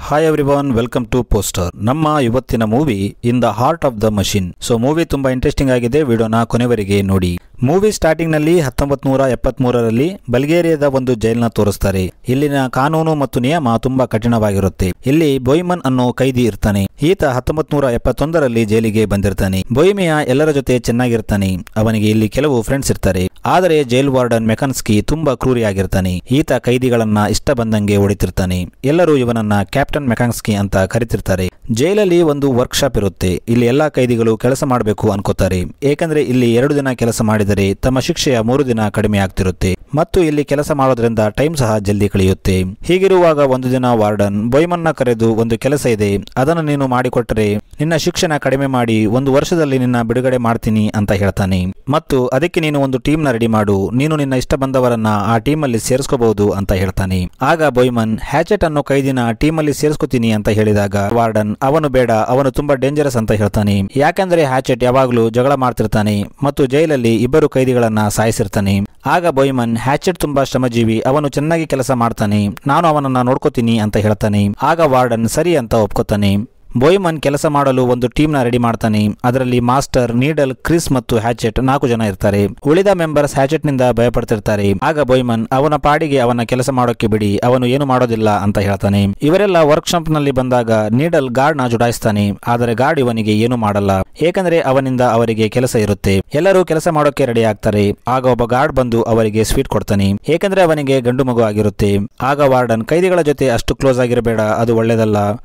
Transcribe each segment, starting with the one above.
Hi everyone, welcome to poster. ನಮ್ಮ ಇವತ್ತಿನ movie in the heart of the machine. So movie ತುಂಬಾ interesting ಆಗಿದೆ, ವಿಡಿಯೋನ ಕೊನೆವರೆಗೆ ನೋಡಿ. ಮೂವಿ ಸ್ಟಾರ್ಟಿಂಗ್ ನಲ್ಲಿ 1973ರಲ್ಲಿ ಬಲ್ಗೇರಿಯಾದ ಒಂದು ಜೈಲ್ನ ತೋರಿಸ್ತಾರೆ. ಇಲ್ಲಿನ ಕಾನೂನು ಮತ್ತು ನಿಯಮ ತುಂಬಾ ಕಠಿಣವಾಗಿರುತ್ತೆ. ಇಲ್ಲಿ ಬೊಯ್ಮನ್ ಅನ್ನೋ ಕೈದಿ ಇರ್ತಾನೆ. ಈತ 1971ರಲ್ಲಿ ಜೈಲಿಗೆ ಬಂದಿರ್ತಾನೆ. ಬೊಯ್ಮಿಯ ಎಲ್ಲರ ಜೊತೆ ಚೆನ್ನಾಗಿರ್ತಾನೆ. ಅವನಿಗೆ ಇಲ್ಲಿ ಕೆಲವು ಫ್ರೆಂಡ್ಸ್ ಇರ್ತಾರೆ. ಆದರೆ ಜೈಲ್ ವಾರ್ಡನ್ ಮೆಕನ್ಸ್ಕಿ ತುಂಬಾ ಕ್ರೂರಿಯಾಗಿರ್ತಾನೆ. ಈತ ಕೈದಿಗಳನ್ನ ಇಷ್ಟ ಬಂದಂಗೆ ಹೊಡಿತಿರ್ತಾನೆ. ಎಲ್ಲರೂ ಇವನನ್ನ ಕ್ಯಾಪ್ಟನ್ ಮೆಕಾನ್ಸ್ಕಿ ಅಂತ ಕರಿತಿರ್ತಾರೆ. ಜೈಲಲ್ಲಿ ಒಂದು ವರ್ಕ್ಶಾಪ್ ಇರುತ್ತೆ. ಇಲ್ಲಿ ಎಲ್ಲಾ ಕೈದಿಗಳು ಕೆಲಸ ಮಾಡಬೇಕು ಅನ್ಕೋತಾರೆ. ಏಕೆಂದ್ರೆ ಇಲ್ಲಿ 2 ದಿನ ಕೆಲಸ ಮಾಡಿದರೆ ತಮ್ಮ ಶಿಕ್ಷೆಯ 3 ದಿನ ಕಡಿಮೆ ಆಗ್ತಿರುತ್ತೆ ಮತ್ತು ಇಲ್ಲಿ ಕೆಲಸ ಮಾಡೋದ್ರಿಂದ ಟೈಮ್ ಸಹ ಜಲ್ದಿ ಕಳೆಯುತ್ತೆ. ಹೀಗಿರುವಾಗ ಒಂದು ದಿನ ವಾರ್ಡನ್ ಬೊಯ್ಮನ್ನ ಕರೆದು, ಒಂದು ಕೆಲಸ ಇದೆ, ಅದನ್ನು ನೀನು ಮಾಡಿಕೊಟ್ಟರೆ ನಿನ್ನ ಶಿಕ್ಷಣ ಕಡಿಮೆ ಮಾಡಿ 1 ವರ್ಷದಲ್ಲಿ ನಿನ್ನ ಬಿಡುಗಡೆ ಮಾಡ್ತೀನಿ ಅಂತ ಹೇಳ್ತಾನೆ. ಮತ್ತು ಅದಕ್ಕೆ ನೀನು ಒಂದು ಟೀಮ್ ನ ರೆಡಿ ಮಾಡು, ನೀನು ನಿನ್ನ ಇಷ್ಟ ಬಂದವರನ್ನ ಆ ಟೀಮ್ ಅಲ್ಲಿ ಸೇರಿಸ್ಕೋಬಹುದು ಅಂತ ಹೇಳ್ತಾನೆ. ಆಗ ಬೊಯ್ಮನ್ ಹ್ಯಾಚೆಟ್ ಅನ್ನೋ ಕೈದಿನ ಟೀಮ್ ಅಲ್ಲಿ ಸೇರಿಸ್ಕೋತೀನಿ ಅಂತ ಹೇಳಿದಾಗ ವಾರ್ಡನ್ ಅವನು ಬೇಡ, ಅವನು ತುಂಬಾ ಡೇಂಜರಸ್ ಅಂತ ಹೇಳ್ತಾನೆ. ಯಾಕಂದ್ರೆ ಹ್ಯಾಚೆಟ್ ಯಾವಾಗ್ಲೂ ಜಗಳ ಮಾಡ್ತಿರ್ತಾನೆ ಮತ್ತು ಜೈಲಲ್ಲಿ 2 ಕೈದಿಗಳನ್ನ ಸಾಯಿಸಿರ್ತಾನೆ. ಆಗ ಬೊಯ್ಮನ್ ಹ್ಯಾಚೆಟ್ ತುಂಬಾ ಶ್ರಮಜೀವಿ, ಅವನು ಚೆನ್ನಾಗಿ ಕೆಲಸ ಮಾಡ್ತಾನೆ, ನಾನು ಅವನನ್ನ ನೋಡ್ಕೋತೀನಿ ಅಂತ ಹೇಳ್ತಾನೆ. ಆಗ ವಾರ್ಡನ್ ಸರಿ ಅಂತ ಒಪ್ಕೋತಾನೆ. ಬೊಯ್ಮನ್ ಕೆಲಸ ಮಾಡಲು ಒಂದು ಟೀಮ್ ನ ರೆಡಿ ಮಾಡ್ತಾನೆ. ಅದರಲ್ಲಿ ಮಾಸ್ಟರ್, ನೀಡಲ್, ಕ್ರಿಸ್ ಮತ್ತು ಹ್ಯಾಚೆಟ್ 4 ಜನ ಇರ್ತಾರೆ. ಉಳಿದ ಮೆಂಬರ್ಸ್ ಹ್ಯಾಚೆಟ್ ನಿಂದ ಭಯಪಡ್ತಿರ್ತಾರೆ. ಆಗ ಬೊಯ್ಮನ್ ಅವನ ಪಾಡಿಗೆ ಅವನ ಕೆಲಸ ಮಾಡೋಕೆ ಬಿಡಿ, ಅವನು ಏನು ಮಾಡೋದಿಲ್ಲ ಅಂತ ಹೇಳ್ತಾನೆ. ಇವರೆಲ್ಲ ವರ್ಕ್ಶಾಪ್ ನಲ್ಲಿ ಬಂದಾಗ ನೀಡಲ್ ಗಾರ್ಡ್ ನ ಜುಡಾಯಿಸ್ತಾನೆ. ಆದರೆ ಗಾರ್ಡ್ ಇವನಿಗೆ ಏನು ಮಾಡಲ್ಲ, ಏಕೆಂದ್ರೆ ಅವನಿಂದ ಅವರಿಗೆ ಕೆಲಸ ಇರುತ್ತೆ. ಎಲ್ಲರೂ ಕೆಲಸ ಮಾಡೋಕೆ ರೆಡಿ ಆಗ್ತಾರೆ. ಆಗ ಒಬ್ಬ ಗಾರ್ಡ್ ಬಂದು ಅವರಿಗೆ ಸ್ವೀಟ್ ಕೊಡ್ತಾನೆ, ಏಕೆಂದ್ರೆ ಅವನಿಗೆ ಗಂಡು ಮಗು ಆಗಿರುತ್ತೆ. ಆಗ ವಾರ್ಡನ್ ಕೈದಿಗಳ ಜೊತೆ ಅಷ್ಟು ಕ್ಲೋಸ್ ಆಗಿರಬೇಡ, ಅದು ಒಳ್ಳೆಯದಲ್ಲ.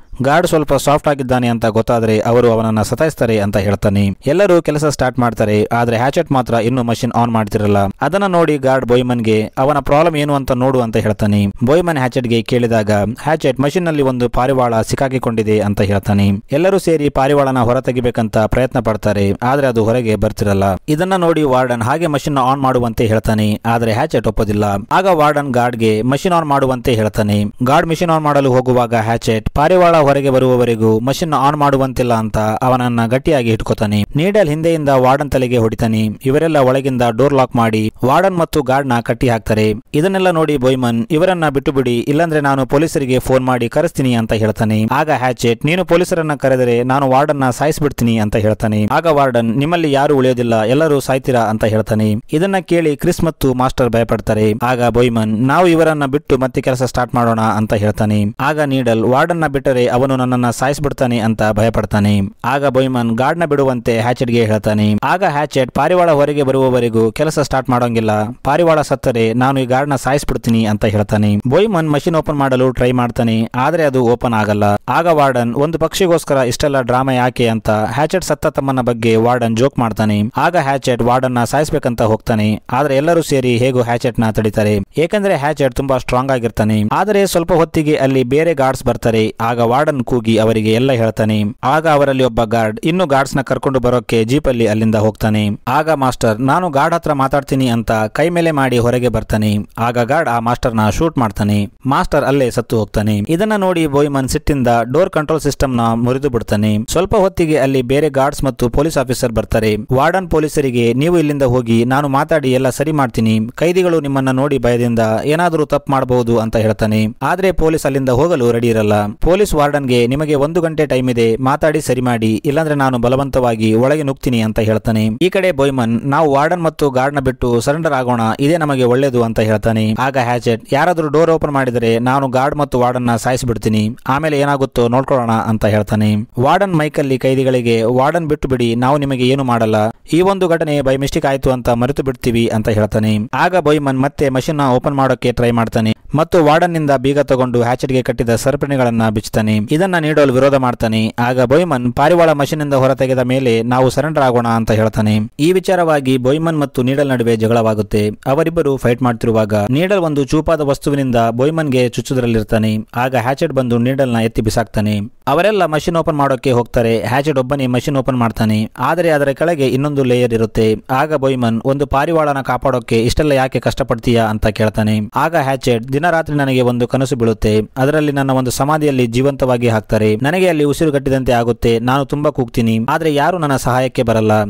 ಗಾರ್ಡ್ ಸ್ವಲ್ಪ ಸಾಫ್ಟ್ ಆಗಿದ್ದಾನೆ ಅಂತ ಗೊತ್ತಾದ್ರೆ ಅವರು ಅವನನ್ನ ಸತಾಯಿಸ್ತಾರೆ ಅಂತ ಹೇಳ್ತಾನೆ. ಎಲ್ಲರೂ ಕೆಲಸ ಸ್ಟಾರ್ಟ್ ಮಾಡ್ತಾರೆ. ಆದ್ರೆ ಹ್ಯಾಚೆಟ್ ಮಾತ್ರ ಇನ್ನೂ ಮಷಿನ್ ಆನ್ ಮಾಡ್ತಿರಲ್ಲ. ಅದನ್ನ ನೋಡಿ ಗಾರ್ಡ್ ಬೊಯ್ಮನ್ಗೆ ಅವನ ಪ್ರಾಬ್ಲಮ್ ಏನು ಅಂತ ನೋಡು ಅಂತ ಹೇಳ್ತಾನೆ. ಬೊಯ್ಮನ್ ಹ್ಯಾಚೆಟ್ಗೆ ಕೇಳಿದಾಗ ಹ್ಯಾಚೆಟ್ ಮಷಿನ್ ನಲ್ಲಿ ಒಂದು ಪಾರಿವಾಳ ಸಿಕ್ಕಾಕಿಕೊಂಡಿದೆ ಅಂತ ಹೇಳ್ತಾನೆ. ಎಲ್ಲರೂ ಸೇರಿ ಪಾರಿವಾಳನ ಹೊರ ತೆಗಿಬೇಕಂತ ಪ್ರಯತ್ನ ಪಡ್ತಾರೆ. ಆದ್ರೆ ಅದು ಹೊರಗೆ ಬರ್ತಿರಲ್ಲ. ಇದನ್ನ ನೋಡಿ ವಾರ್ಡನ್ ಹಾಗೆ ಮಷಿನ್ ಆನ್ ಮಾಡುವಂತೆ ಹೇಳ್ತಾನೆ. ಆದ್ರೆ ಹ್ಯಾಚೆಟ್ ಒಪ್ಪೋದಿಲ್ಲ. ಆಗ ವಾರ್ಡನ್ ಗಾರ್ಡ್ಗೆ ಮಷಿನ್ ಆನ್ ಮಾಡುವಂತೆ ಹೇಳ್ತಾನೆ. ಗಾರ್ಡ್ ಮಷಿನ್ ಆನ್ ಮಾಡಲು ಹೋಗುವಾಗ ಹ್ಯಾಚೆಟ್ ಪಾರಿವಾಳ ಹೊರಗೆ ಬರುವವರೆಗೂ ಮಷಿನ್ ಆನ್ ಮಾಡುವಂತಿಲ್ಲ ಅಂತ ಅವನನ್ನ ಗಟ್ಟಿಯಾಗಿ ಇಟ್ಕೋತಾನೆ. ನೀಡಲ್ ಹಿಂದೆಯಿಂದ ವಾರ್ಡನ್ ತಲೆಗೆ ಹೊಡಿತಾನೆ. ಇವರೆಲ್ಲ ಒಳಗಿಂದ ಡೋರ್ ಲಾಕ್ ಮಾಡಿ ವಾರ್ಡನ್ ಮತ್ತು ಗಾರ್ಡ್ ನ ಕಟ್ಟಿ ಹಾಕ್ತಾರೆ. ಇದನ್ನೆಲ್ಲ ನೋಡಿ ಬೊಯ್ಮನ್ ಇವರನ್ನ ಬಿಟ್ಟು ಬಿಡಿ, ಇಲ್ಲಾಂದ್ರೆ ನಾನು ಪೊಲೀಸರಿಗೆ ಫೋನ್ ಮಾಡಿ ಕರೆಸ್ತೀನಿ ಅಂತ ಹೇಳ್ತಾನೆ. ಆಗ ಹ್ಯಾಚೆಟ್ ನೀನು ಪೊಲೀಸರನ್ನ ಕರೆದರೆ ನಾನು ವಾರ್ಡನ್ ನ ಸಾಯಿಸ್ಬಿಡ್ತೀನಿ ಅಂತ ಹೇಳ್ತಾನೆ. ಆಗ ವಾರ್ಡನ್ ನಿಮ್ಮಲ್ಲಿ ಯಾರು ಉಳಿಯೋದಿಲ್ಲ, ಎಲ್ಲರೂ ಸಾಯ್ತೀರಾ ಅಂತ ಹೇಳ್ತಾನೆ. ಇದನ್ನ ಕೇಳಿ ಕ್ರಿಸ್ ಮತ್ತು ಮಾಸ್ಟರ್ ಭಯಪಡ್ತಾರೆ. ಆಗ ಬೊಯ್ಮನ್ ನಾವು ಇವರನ್ನ ಬಿಟ್ಟು ಮತ್ತೆ ಕೆಲಸ ಸ್ಟಾರ್ಟ್ ಮಾಡೋಣ ಅಂತ ಹೇಳ್ತಾನೆ. ಆಗ ನೀಡಲ್ ವಾರ್ಡನ್ ನ ಬಿಟ್ಟರೆ ಅವನು ನನ್ನನ್ನ ಸಾಯಿಸ್ಬಿಡ್ತಾನೆ ಅಂತ ಭಯಪಡ್ತಾನೆ. ಆಗ ಬೊಯ್ಮನ್ ಗಾರ್ಡ್ ನ ಬಿಡುವಂತೆ ಹ್ಯಾಚೆಟ್ ಗೆ ಹೇಳ್ತಾನೆ. ಆಗ ಹ್ಯಾಚೆಟ್ ಪಾರಿವಾಳ ಹೊರಗೆ ಬರುವವರೆಗೂ ಕೆಲಸ ಸ್ಟಾರ್ಟ್ ಮಾಡೋಂಗಿಲ್ಲ, ಪಾರಿವಾಳ ಸತ್ತರೆ ನಾನು ಈ ಗಾರ್ಡ್ ನ ಸಾಯಿಸ್ಬಿಡ್ತೀನಿ ಅಂತ ಹೇಳ್ತಾನೆ. ಬೊಯ್ಮನ್ ಮಷಿನ್ ಓಪನ್ ಮಾಡಲು ಟ್ರೈ ಮಾಡ್ತಾನೆ. ಆದ್ರೆ ಅದು ಓಪನ್ ಆಗಲ್ಲ. ಆಗ ವಾರ್ಡನ್ ಒಂದು ಪಕ್ಷಿಗೋಸ್ಕರ ಇಷ್ಟೆಲ್ಲ ಡ್ರಾಮಾ ಯಾಕೆ ಅಂತ ಹ್ಯಾಚೆಟ್ ಸತ್ತ ತಮ್ಮನ ಬಗ್ಗೆ ವಾರ್ಡನ್ ಜೋಕ್ ಮಾಡ್ತಾನೆ. ಆಗ ಹ್ಯಾಚೆಟ್ ವಾರ್ಡನ್ ನ ಸಾಯಿಸ್ಬೇಕಂತ ಹೋಗ್ತಾನೆ. ಆದ್ರೆ ಎಲ್ಲರೂ ಸೇರಿ ಹೇಗೂ ಹ್ಯಾಚೆಟ್ ನ ತಡಿತಾರೆ, ಏಕೆಂದ್ರೆ ಹ್ಯಾಚೆಟ್ ತುಂಬಾ ಸ್ಟ್ರಾಂಗ್ ಆಗಿರ್ತಾನೆ. ಆದರೆ ಸ್ವಲ್ಪ ಹೊತ್ತಿಗೆ ಅಲ್ಲಿ ಬೇರೆ ಗಾರ್ಡ್ಸ್ ಬರ್ತಾರೆ. ಆಗ ವಾರ್ಡನ್ ಕೂಗಿ ಅವರಿಗೆ ಎಲ್ಲ ಹೇಳ್ತಾನೆ. ಆಗ ಅವರಲ್ಲಿ ಒಬ್ಬ ಗಾರ್ಡ್ ಇನ್ನು ಗಾರ್ಡ್ಸ್ ನ ಕರ್ಕೊಂಡು ಬರೋಕೆ ಜೀಪ್ ಅಲ್ಲಿ ಅಲ್ಲಿಂದ ಹೋಗ್ತಾನೆ. ಆಗ ಮಾಸ್ಟರ್ ನಾನು ಗಾರ್ಡ್ ಹತ್ರ ಮಾತಾಡ್ತೀನಿ ಅಂತ ಕೈ ಮೇಲೆ ಮಾಡಿ ಹೊರಗೆ ಬರ್ತಾನೆ. ಆಗ ಗಾರ್ಡ್ ಆ ಮಾಸ್ಟರ್ ನ ಶೂಟ್ ಮಾಡ್ತಾನೆ. ಮಾಸ್ಟರ್ ಅಲ್ಲೇ ಸತ್ತು ಹೋಗ್ತಾನೆ. ಇದನ್ನ ನೋಡಿ ಬೊಯ್ಮನ್ ಸಿಟ್ಟಿಂದ ಡೋರ್ ಕಂಟ್ರೋಲ್ ಸಿಸ್ಟಮ್ ನ ಮುರಿದು ಬಿಡ್ತಾನೆ. ಸ್ವಲ್ಪ ಹೊತ್ತಿಗೆ ಅಲ್ಲಿ ಬೇರೆ ಗಾರ್ಡ್ಸ್ ಮತ್ತು ಪೊಲೀಸ್ ಆಫೀಸರ್ ಬರ್ತಾರೆ. ವಾರ್ಡನ್ ಪೊಲೀಸರಿಗೆ ನೀವು ಇಲ್ಲಿಂದ ಹೋಗಿ, ನಾನು ಮಾತಾಡಿ ಎಲ್ಲ ಸರಿ ಮಾಡ್ತೀನಿ, ಕೈದಿಗಳು ನಿಮ್ಮನ್ನ ನೋಡಿ ಭಯದಿಂದ ಏನಾದರೂ ತಪ್ಪು ಮಾಡಬಹುದು ಅಂತ ಹೇಳ್ತಾನೆ. ಆದ್ರೆ ಪೊಲೀಸ್ ಅಲ್ಲಿಂದ ಹೋಗಲು ರೆಡಿ ಇರಲ್ಲ. ಪೊಲೀಸ್ ವಾರ್ಡನ್ಗೆ ನಿಮಗೆ 1 ಗಂಟೆ ಟೈಮ್ ಇದೆ, ಮಾತಾಡಿ ಸರಿ ಮಾಡಿ, ಇಲ್ಲಾಂದ್ರೆ ನಾನು ಬಲವಂತವಾಗಿ ಒಳಗೆ ನುಗ್ತೀನಿ ಅಂತ ಹೇಳ್ತಾನೆ. ಈ ಕಡೆ ಬೊಯ್ಮನ್ ನಾವು ವಾರ್ಡನ್ ಮತ್ತು ಗಾರ್ಡ್ ನ ಬಿಟ್ಟು ಸರೆಂಡರ್ ಆಗೋಣ, ಇದೇ ನಮಗೆ ಒಳ್ಳೇದು ಅಂತ ಹೇಳ್ತಾನೆ. ಆಗ ಹ್ಯಾಚೆಟ್ ಯಾರಾದ್ರೂ ಡೋರ್ ಓಪನ್ ಮಾಡಿದರೆ ನಾನು ಗಾರ್ಡ್ ಮತ್ತು ವಾರ್ಡನ್ ನ ಸಾಯಿಸ್ಬಿಡ್ತೀನಿ, ಆಮೇಲೆ ಏನಾಗುತ್ತೋ ನೋಡ್ಕೊಳ್ಳೋಣ ಅಂತ ಹೇಳ್ತಾನೆ. ವಾರ್ಡನ್ ಮೈಕಲ್ಲಿ ಕೈದಿಗಳಿಗೆ ವಾರ್ಡನ್ ಬಿಟ್ಟು ಬಿಡಿ, ನಾವು ನಿಮಗೆ ಏನು ಮಾಡಲ್ಲ, ಈ ಒಂದು ಘಟನೆ ಬೈ ಮಿಸ್ಟೇಕ್ ಆಯ್ತು ಅಂತ ಮರೆತು ಬಿಡ್ತೀವಿ ಅಂತ ಹೇಳ್ತಾನೆ. ಆಗ ಬೊಯ್ಮನ್ ಮತ್ತೆ ಮಷಿನ್ ನ ಓಪನ್ ಮಾಡೋಕೆ ಟ್ರೈ ಮಾಡ್ತಾನೆ ಮತ್ತು ವಾರ್ಡನ್ ನಿಂದ ಬೀಗ ತಗೊಂಡು ಹ್ಯಾಚೆಟ್ ಗೆ ಕಟ್ಟಿದ ಸರಪಣಿಗಳನ್ನ ಬಿಚ್ಚುತ್ತಾನೆ. ಇದನ್ನ ನೀಡಲ್ ವಿರೋಧ ಮಾಡ್ತಾನೆ. ಆಗ ಬೊಯ್ಮನ್ ಪಾರಿವಾಳ ಮಷಿನ್ ನಿಂದ ಹೊರ ತೆಗೆದ ಮೇಲೆ ನಾವು ಸರೆಂಡರ್ ಆಗೋಣ ಅಂತ ಹೇಳ್ತಾನೆ. ಈ ವಿಚಾರವಾಗಿ ಬೊಯ್ಮನ್ ಮತ್ತು ನೀಡಲ್ ನಡುವೆ ಜಗಳವಾಗುತ್ತೆ. ಅವರಿಬ್ಬರು ಫೈಟ್ ಮಾಡ್ತಿರುವಾಗ ನೀಡಲ್ ಒಂದು ಚೂಪಾದ ವಸ್ತುವಿನಿಂದ ಬೊಯ್ಮನ್ ಗೆ ಚುಚ್ಚುದ್ರಲ್ಲಿರ್ತಾನೆ. ಆಗ ಹ್ಯಾಚೆಟ್ ಬಂದು ನೀಡಲ್ ನ ಎತ್ತಿ ಬಿಸಾಕ್ತಾನೆ. ಅವರೆಲ್ಲ ಮಷಿನ್ ಓಪನ್ ಮಾಡೋಕೆ ಹೋಗ್ತಾರೆ. ಹ್ಯಾಚೆಟ್ ಒಬ್ಬನೇ ಮಷಿನ್ ಓಪನ್ ಮಾಡ್ತಾನೆ. ಆದರೆ ಅದರ ಕೆಳಗೆ ಇನ್ನೊಂದು ಲೇಯರ್ ಇರುತ್ತೆ. ಆಗ ಬೊಯ್ಮನ್ ಒಂದು ಪಾರಿವಾಳನ ಕಾಪಾಡೋಕೆ ಇಷ್ಟೆಲ್ಲ ಯಾಕೆ ಕಷ್ಟಪಡ್ತೀಯಾ ಅಂತ ಕೇಳ್ತಾನೆ. ಆಗ ಹ್ಯಾಚೆಟ್ ದಿನ ರಾತ್ರಿ ನನಗೆ ಒಂದು ಕನಸು ಬೀಳುತ್ತೆ. ಅದರಲ್ಲಿ ನನ್ನ ಒಂದು ಸಮಾಧಿಯಲ್ಲಿ ಜೀವಂತವಾಗಿ ಹಾಕ್ತಾರೆ. ನನಗೆ ಅಲ್ಲಿ ಉಸಿರುಗಟ್ಟಿದಂತೆ ಆಗುತ್ತೆ. ನಾನು ತುಂಬಾ ಕೂಗ್ತೀನಿ, ಆದ್ರೆ ಯಾರು ನನ್ನ ಸಹಾಯಕ್ಕೆ ಬರಲ್ಲ.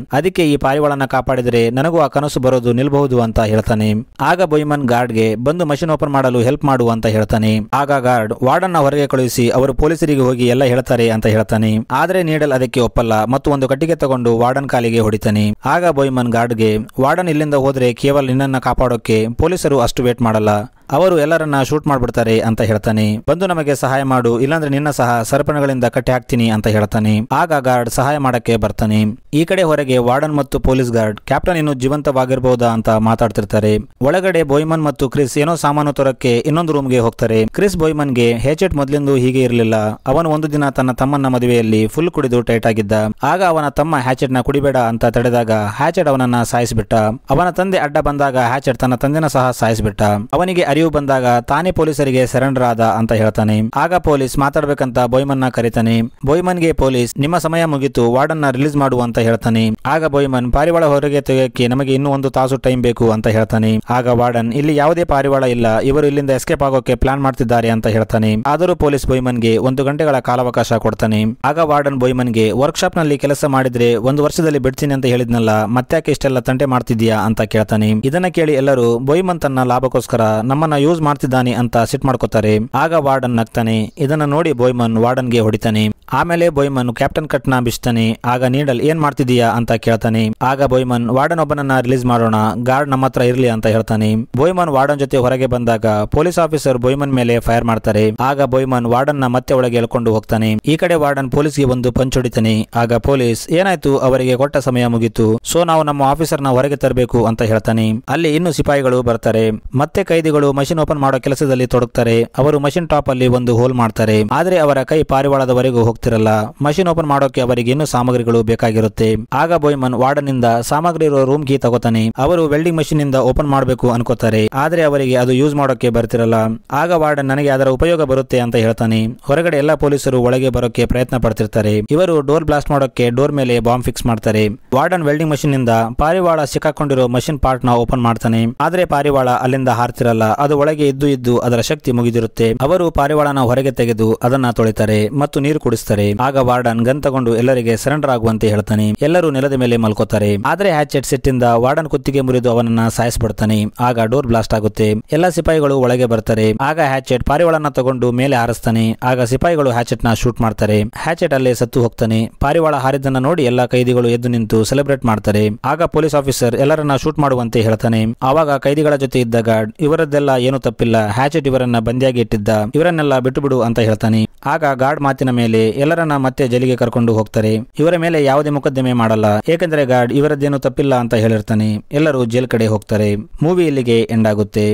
ಅದಕ್ಕೆ ಈ ಪಾರಿವಾಳನ ಕಾಪಾಡಿದರೆ ನನಗೂ ಆ ಕನಸು ಬರೋದು ನಿಲ್ಬಹುದು ಅಂತ ಹೇಳ್ತಾನೆ. ಆಗ ಬೊಯ್ಮನ್ ಗಾರ್ಡ್ಗೆ ಬಂದು ಮಷಿನ್ ಓಪನ್ ಮಾಡಲು ಹೆಲ್ಪ್ ಮಾಡು ಅಂತ ಹೇಳ್ತಾನೆ. ಆಗ ಗಾರ್ಡ್ ವಾರ್ಡನ್ ಹೊರಗೆ ಕಳುಹಿಸಿ ಅವರು ಪೊಲೀಸರಿಗೆ ಹೋಗಿ ಎಲ್ಲ ಹೇಳ್ತಾರೆ ಅಂತ ಹೇಳ್ತಾನೆ. ಆದ್ರೆ ನೀಡಲ್ ಅದಕ್ಕೆ ಒಪ್ಪಲ್ಲ ಮತ್ತು ಒಂದು ಕಟ್ಟಿಗೆ ತಗೊಂಡು ವಾರ್ಡನ್ ಕಾಲಿಗೆ ಹೊಡಿತಾನೆ. ಆಗ ಬೊಯ್ಮನ್ ಗಾರ್ಡ್ಗೆ, ವಾರ್ಡನ್ ಇಲ್ಲಿಂದ ಹೋದ್ರೆ ಕೇವಲ ನಿನ್ನನ್ನ ಕಾಪಾಡೋಕೆ ಪೊಲೀಸರು ಅಷ್ಟು ವೇಟ್ ಮಾಡಲ್ಲ, ಅವರು ಎಲ್ಲರನ್ನ ಶೂಟ್ ಮಾಡ್ಬಿಡ್ತಾರೆ ಅಂತ ಹೇಳ್ತಾನೆ. ಬಂದು ನಮಗೆ ಸಹಾಯ ಮಾಡು, ಇಲ್ಲಾಂದ್ರೆ ನಿನ್ನ ಸಹ ಸರಪಣಿಗಳಿಂದ ಕಟ್ಟಿ ಹಾಕ್ತೀನಿ ಅಂತ ಹೇಳ್ತಾನೆ. ಆಗ ಗಾರ್ಡ್ ಸಹಾಯ ಮಾಡಕ್ಕೆ ಬರ್ತಾನೆ. ಈ ಕಡೆ ಹೊರಗೆ ವಾರ್ಡನ್ ಮತ್ತು ಪೊಲೀಸ್ ಗಾರ್ಡ್ ಕ್ಯಾಪ್ಟನ್ ಇನ್ನು ಜೀವಂತವಾಗಿರಬಹುದಾ ಅಂತ ಮಾತಾಡ್ತಿರ್ತಾರೆ. ಒಳಗಡೆ ಬೊಯ್ಮನ್ ಮತ್ತು ಕ್ರಿಸ್ ಏನೋ ಸಾಮಾನು ತರಕ್ಕೆ ಇನ್ನೊಂದು ರೂಮ್ಗೆ ಹೋಗ್ತಾರೆ. ಕ್ರಿಸ್ ಬೊಯ್ಮನ್ಗೆ ಹ್ಯಾಚೆಟ್ ಮೊದಲಿಂದ ಹೀಗೆ ಇರಲಿಲ್ಲ. ಅವನು ಒಂದು ದಿನ ತನ್ನ ತಮ್ಮನ ಮದುವೆಯಲ್ಲಿ ಫುಲ್ ಕುಡಿದು ಟೈಟ್ ಆಗಿದ್ದ. ಆಗ ಅವನ ತಮ್ಮ ಹ್ಯಾಚೆಟ್ ನ ಕುಡಿಬೇಡ ಅಂತ ತಡೆದಾಗ ಹ್ಯಾಚೆಟ್ ಅವನನ್ನ ಸಾಯಿಸಿಬಿಟ್ಟ. ಅವನ ತಂದೆ ಅಡ್ಡ ಬಂದಾಗ ಹ್ಯಾಚೆಟ್ ತನ್ನ ತಂದೆನ ಸಹ ಸಾಯಿಸಿಬಿಟ್ಟ. ಅವನಿಗೆ ಬಂದಾಗ ತಾನೇ ಪೊಲೀಸರಿಗೆ ಸರೆಂಡರ್ ಆದ ಅಂತ ಹೇಳ್ತಾನೆ. ಆಗ ಪೊಲೀಸ್ ಮಾತಾಡ್ಬೇಕಂತ ಬೊಯ್ಮನ್ ನ ಕರೀತಾನೆ. ಬೊಯ್ಮನ್ಗೆ ಪೊಲೀಸ್, ನಿಮ್ಮ ಸಮಯ ಮುಗಿತು, ವಾರ್ಡನ್ ನ ರಿಲೀಸ್ ಮಾಡು ಅಂತ ಹೇಳ್ತಾನೆ. ಆಗ ಬೊಯ್ಮನ್, ಪಾರಿವಾಳ ಹೊರಗೆ ತೆಗೆಯಕ್ಕೆ ನಮಗೆ ಇನ್ನೂ 1 ತಾಸು ಟೈಮ್ ಬೇಕು ಅಂತ ಹೇಳ್ತಾನೆ. ಆಗ ವಾರ್ಡನ್, ಇಲ್ಲಿ ಯಾವುದೇ ಪಾರಿವಾಳ ಇಲ್ಲ, ಇವರು ಇಲ್ಲಿಂದ ಎಸ್ಕೇಪ್ ಆಗೋಕೆ ಪ್ಲಾನ್ ಮಾಡ್ತಿದ್ದಾರೆ ಅಂತ ಹೇಳ್ತಾನೆ. ಆದರೂ ಪೊಲೀಸ್ ಬೊಯ್ಮನ್ಗೆ 1 ಗಂಟೆಗಳ ಕಾಲಾವಕಾಶ ಕೊಡ್ತಾನೆ. ಆಗ ವಾರ್ಡನ್ ಬೊಯ್ಮನ್ಗೆ, ವರ್ಕ್ಶಾಪ್ ನಲ್ಲಿ ಕೆಲಸ ಮಾಡಿದ್ರೆ 1 ವರ್ಷದಲ್ಲಿ ಬಿಡ್ತೀನಿ ಅಂತ ಹೇಳಿದ್ನಲ್ಲ, ಮತ್ತ್ಯಾಕೆ ಇಷ್ಟೆಲ್ಲ ತಂಟೆ ಮಾಡ್ತಿದ್ಯಾ ಅಂತ ಕೇಳ್ತಾನೆ. ಇದನ್ನ ಕೇಳಿ ಎಲ್ಲರೂ ಬೊಯ್ಮನ್ ತನ್ನ ಲಾಭಕ್ಕೋಸ್ಕರ ನಮ್ಮನ್ನ ಯೂಸ್ ಮಾಡ್ತಿದ್ದಾನೆ ಅಂತ ಸಿಟ್ ಮಾಡ್ಕೋತಾರೆ. ಆಗ ವಾರ್ಡನ್ ನಗ್ತಾನೆ. ಇದನ್ನ ನೋಡಿ ಬೊಯ್ಮನ್ ವಾರ್ಡನ್ಗೆ ಹೊಡಿತಾನೆ. ಆಮೇಲೆ ಬೊಯ್ಮನ್ ಕ್ಯಾಪ್ಟನ್ ಕಟ್ನ ಬಿಸ್ತಾನೆ. ಆಗ ನೀಡಲ್ ಏನ್ ಮಾಡ್ತಿದೀಯಾ ಅಂತ ಕೇಳ್ತಾನೆ. ಆಗ ಬೊಯ್ಮನ್, ವಾರ್ಡನ್ ಒಬ್ಬನನ್ನ ರಿಲೀಸ್ ಮಾಡೋಣ, ಗಾರ್ಡ್ ನಮ್ಮ ಹತ್ರ ಇರ್ಲಿ ಅಂತ ಹೇಳ್ತಾನೆ. ಬೊಯ್ಮನ್ ವಾರ್ಡನ್ ಜೊತೆ ಹೊರಗೆ ಬಂದಾಗ ಪೊಲೀಸ್ ಆಫೀಸರ್ ಬೊಯ್ಮನ್ ಮೇಲೆ ಫೈರ್ ಮಾಡ್ತಾರೆ. ಆಗ ಬೊಯ್ಮನ್ ವಾರ್ಡನ್ ನ ಮತ್ತೆ ಒಳಗೆ ಎಳ್ಕೊಂಡು ಹೋಗ್ತಾನೆ. ಈ ಕಡೆ ವಾರ್ಡನ್ ಪೊಲೀಸ್ಗೆ ಒಂದು ಪಂಚ್ ಹೊಡಿತಾನೆ. ಆಗ ಪೊಲೀಸ್, ಏನಾಯ್ತು, ಅವರಿಗೆ ಕೊಟ್ಟ ಸಮಯ ಮುಗಿತು, ಸೊ ನಾವು ನಮ್ಮ ಆಫೀಸರ್ ನ ಹೊರಗೆ ತರಬೇಕು ಅಂತ ಹೇಳ್ತಾನೆ. ಅಲ್ಲಿ ಇನ್ನು ಸಿಪಾಯಿಗಳು ಬರ್ತಾರೆ. ಮತ್ತೆ ಕೈದಿಗಳು ಮಷಿನ್ ಓಪನ್ ಮಾಡೋ ಕೆಲಸದಲ್ಲಿ ತೊಡಗ್ತಾರೆ. ಅವರು ಮಷಿನ್ ಟಾಪ್ ಅಲ್ಲಿ ಒಂದು ಹೋಲ್ ಮಾಡ್ತಾರೆ. ಆದ್ರೆ ಅವರ ಕೈ ಪಾರಿವಾಳದವರೆಗೂ ಹೋಗ್ತಿರಲ್ಲ. ಮಷಿನ್ ಓಪನ್ ಮಾಡೋಕೆ ಅವರಿಗೆ ಇನ್ನೂ ಸಾಮಗ್ರಿಗಳು ಬೇಕಾಗಿರುತ್ತೆ. ಆಗ ಬೊಯ್ಮನ್ ವಾರ್ಡನ್ ನಿಂದ ಸಾಮಗ್ರಿ ಇರೋ ರೂಮ್ ಕೀ ತಗೋತಾನೆ. ಅವರು ವೆಲ್ಡಿಂಗ್ ಮಷಿನ್ ಇಂದ ಓಪನ್ ಮಾಡಬೇಕು ಅನ್ಕೋತಾರೆ. ಆದ್ರೆ ಅವರಿಗೆ ಅದು ಯೂಸ್ ಮಾಡೋಕೆ ಬರ್ತಿರಲ್ಲ. ಆಗ ವಾರ್ಡನ್, ನನಗೆ ಅದರ ಉಪಯೋಗ ಬರುತ್ತೆ ಅಂತ ಹೇಳ್ತಾನೆ. ಹೊರಗಡೆ ಎಲ್ಲಾ ಪೊಲೀಸರು ಒಳಗೆ ಬರೋಕೆ ಪ್ರಯತ್ನ ಪಡ್ತಿರ್ತಾರೆ. ಇವರು ಡೋರ್ ಬ್ಲಾಸ್ಟ್ ಮಾಡೋಕೆ ಡೋರ್ ಮೇಲೆ ಬಾಂಬ್ ಫಿಕ್ಸ್ ಮಾಡ್ತಾರೆ. ವಾರ್ಡನ್ ವೆಲ್ಡಿಂಗ್ ಮಷಿನ್ ಇಂದ ಪಾರಿವಾಳ ಸಿಕ್ಕಾಕೊಂಡಿರೋ ಮಷಿನ್ ಪಾರ್ಟ್ ನ ಓಪನ್ ಮಾಡ್ತಾನೆ. ಆದ್ರೆ ಪಾರಿವಾಳ ಅಲ್ಲಿಂದ ಹಾರ್ತಿರಲ್ಲ. ಅದು ಒಳಗೆ ಇದ್ದು ಅದರ ಶಕ್ತಿ ಮುಗಿದಿರುತ್ತೆ. ಅವರು ಪಾರಿವಾಳನ ಹೊರಗೆ ತೆಗೆದು ಅದನ್ನ ತೊಳಿತಾರೆ ಮತ್ತು ನೀರು ಕುಡಿಸ್ತಾರೆ. ಆಗ ವಾರ್ಡನ್ ಗನ್ ತಗೊಂಡು ಎಲ್ಲರಿಗೆ ಸರೆಂಡರ್ ಆಗುವಂತೆ ಹೇಳ್ತಾನೆ. ಎಲ್ಲರೂ ನೆಲದ ಮೇಲೆ ಮಲ್ಕೋತಾರೆ. ಆದ್ರೆ ಹ್ಯಾಚೆಟ್ ಸಿಟ್ಟಿಂದ ವಾರ್ಡನ್ ಕುತ್ತಿಗೆ ಮುರಿದು ಅವನನ್ನ ಸಾಯಿಸ್ಬಿಡ್ತಾನೆ. ಆಗ ಡೋರ್ ಬ್ಲಾಸ್ಟ್ ಆಗುತ್ತೆ. ಎಲ್ಲಾ ಸಿಪಾಯಿಗಳು ಒಳಗೆ ಬರ್ತಾರೆ. ಆಗ ಹ್ಯಾಚೆಟ್ ಪಾರಿವಾಳನ ತಗೊಂಡು ಮೇಲೆ ಹಾರಿಸ್ತಾನೆ. ಆಗ ಸಿಪಾಯಿಗಳು ಹ್ಯಾಚೆಟ್ ನ ಶೂಟ್ ಮಾಡ್ತಾರೆ. ಹ್ಯಾಚೆಟ್ ಅಲ್ಲೇ ಸತ್ತು ಹೋಗ್ತಾನೆ. ಪಾರಿವಾಳ ಹಾರಿದ್ದನ್ನ ನೋಡಿ ಎಲ್ಲಾ ಕೈದಿಗಳು ಎದ್ದು ನಿಂತು ಸೆಲೆಬ್ರೇಟ್ ಮಾಡ್ತಾರೆ. ಆಗ ಪೊಲೀಸ್ ಆಫೀಸರ್ ಎಲ್ಲರನ್ನ ಶೂಟ್ ಮಾಡುವಂತೆ ಹೇಳ್ತಾನೆ. ಆವಾಗ ಕೈದಿಗಳ ಜೊತೆ ಇದ್ದ ಗಾರ್ಡ್, ಇವರದ್ದೆಲ್ಲ ಏನು ತಪ್ಪಿಲ್ಲ, ಹ್ಯಾಚೆಟ್ ಇವರನ್ನ ಬಂದಿಯಾಗಿ ಇಟ್ಟಿದ್ದ, ಇವರನ್ನೆಲ್ಲ ಬಿಟ್ಟು ಬಿಡು ಅಂತ ಹೇಳ್ತಾನೆ. ಆಗ ಗಾರ್ಡ್ ಮಾತಿನ ಮೇಲೆ ಎಲ್ಲರನ್ನ ಮತ್ತೆ ಜೈಲಿಗೆ ಕರ್ಕೊಂಡು ಹೋಗ್ತಾರೆ. ಇವರ ಮೇಲೆ ಯಾವುದೇ ಮೊಕದ್ದಮೆ ಮಾಡಲ್ಲ, ಏಕೆಂದ್ರೆ ಗಾರ್ಡ್ ಇವರದ್ದೇನು ತಪ್ಪಿಲ್ಲ ಅಂತ ಹೇಳಿರ್ತಾನೆ. ಎಲ್ಲರೂ ಜೈಲ್ ಕಡೆ ಹೋಗ್ತಾರೆ. ಮೂವಿ ಇಲ್ಲಿಗೆ ಎಂಡ್ ಆಗುತ್ತೆ.